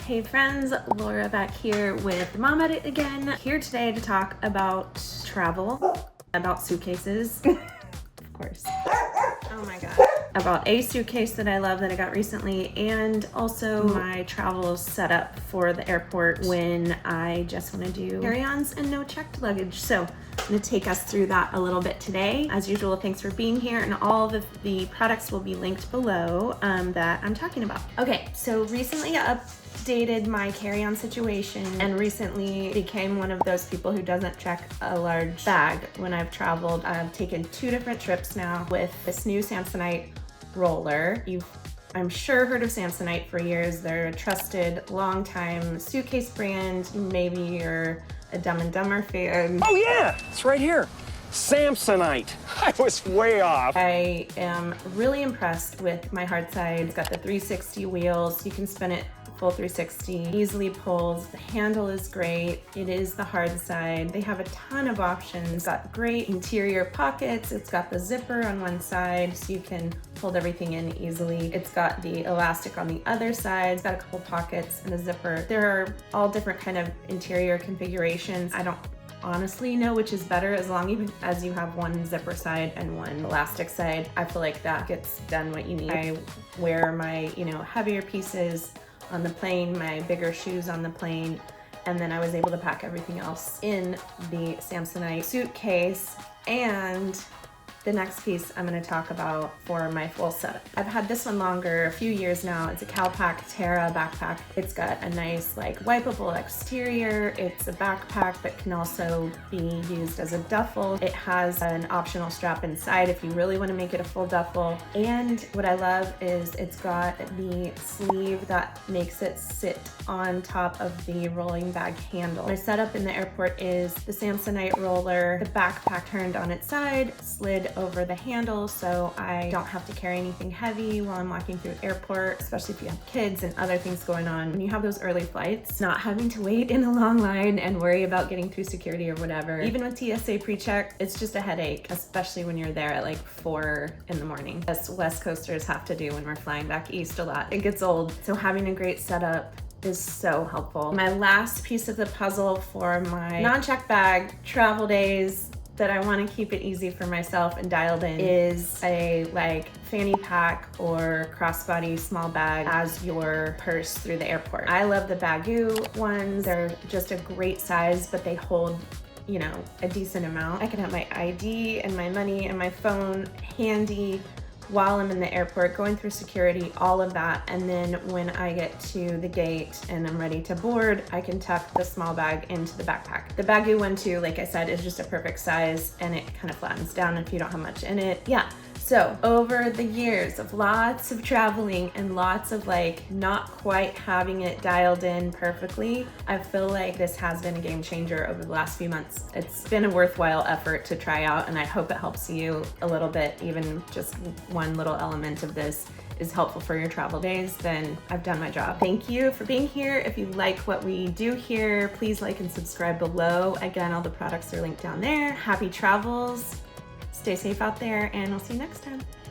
Hey friends, Laura back here with Mom Edit again. Here today to talk about travel, about suitcases, of course. Oh my god. About a suitcase that I love that I got recently, and also my travel setup for the airport when I just want to do carry-ons and no checked luggage. So I'm going to take us through that a little bit today. As usual, thanks for being here, and all of the products will be linked below that I'm talking about. Okay, so recently I updated my carry-on situation and recently became one of those people who doesn't check a large bag when I've traveled. I've taken 2 different trips now with this new Samsonite roller. You've, I'm sure, heard of Samsonite for years. They're a trusted, long-time suitcase brand. Maybe you're a Dumb and Dumber fan. Oh yeah, it's right here. Samsonite. I was way off. I am really impressed with my Hardside. It's got the 360 wheels. You can spin it full 360, easily pulls. The handle is great. It is the Hardside. They have a ton of options. It's got great interior pockets. It's got the zipper on one side so you can hold everything in easily. It's got the elastic on the other side. It's got a couple pockets and a zipper. There are all different kind of interior configurations. I don't honestly know which is better, as long as you have one zipper side and one elastic side. I feel like that gets done what you need. I wear my, heavier pieces on the plane, my bigger shoes on the plane, and then I was able to pack everything else in the Samsonite suitcase. And the next piece I'm going to talk about for my full setup. I've had this one longer, a few years now. It's a Calpak Terra backpack. It's got a nice wipeable exterior. It's a backpack that can also be used as a duffel. It has an optional strap inside if you really want to make it a full duffel. And what I love is it's got the sleeve that makes it sit on top of the rolling bag handle. My setup in the airport is the Samsonite roller, the backpack turned on its side, slid over the handle so I don't have to carry anything heavy while I'm walking through the airport, especially if you have kids and other things going on. When you have those early flights, not having to wait in a long line and worry about getting through security or whatever. Even with TSA pre-check, it's just a headache, especially when you're there at 4 in the morning. As West Coasters have to do when we're flying back east a lot. It gets old. So having a great setup is so helpful. My last piece of the puzzle for my non-check bag travel days that I want to keep it easy for myself and dialed in is a fanny pack or crossbody small bag as your purse through the airport. I love the Baggu ones. They're just a great size, but they hold a decent amount. I can have my ID and my money and my phone handy while I'm in the airport, going through security, all of that. And then when I get to the gate and I'm ready to board, I can tuck the small bag into the backpack. The Baggu one too, like I said, is just a perfect size and it kind of flattens down if you don't have much in it. Yeah. So over the years of lots of traveling and lots of not quite having it dialed in perfectly, I feel like this has been a game changer over the last few months. It's been a worthwhile effort to try out, and I hope it helps you a little bit. Even just one little element of this is helpful for your travel days, then I've done my job. Thank you for being here. If you like what we do here, please like and subscribe below. Again, all the products are linked down there. Happy travels. Stay safe out there, and I'll see you next time.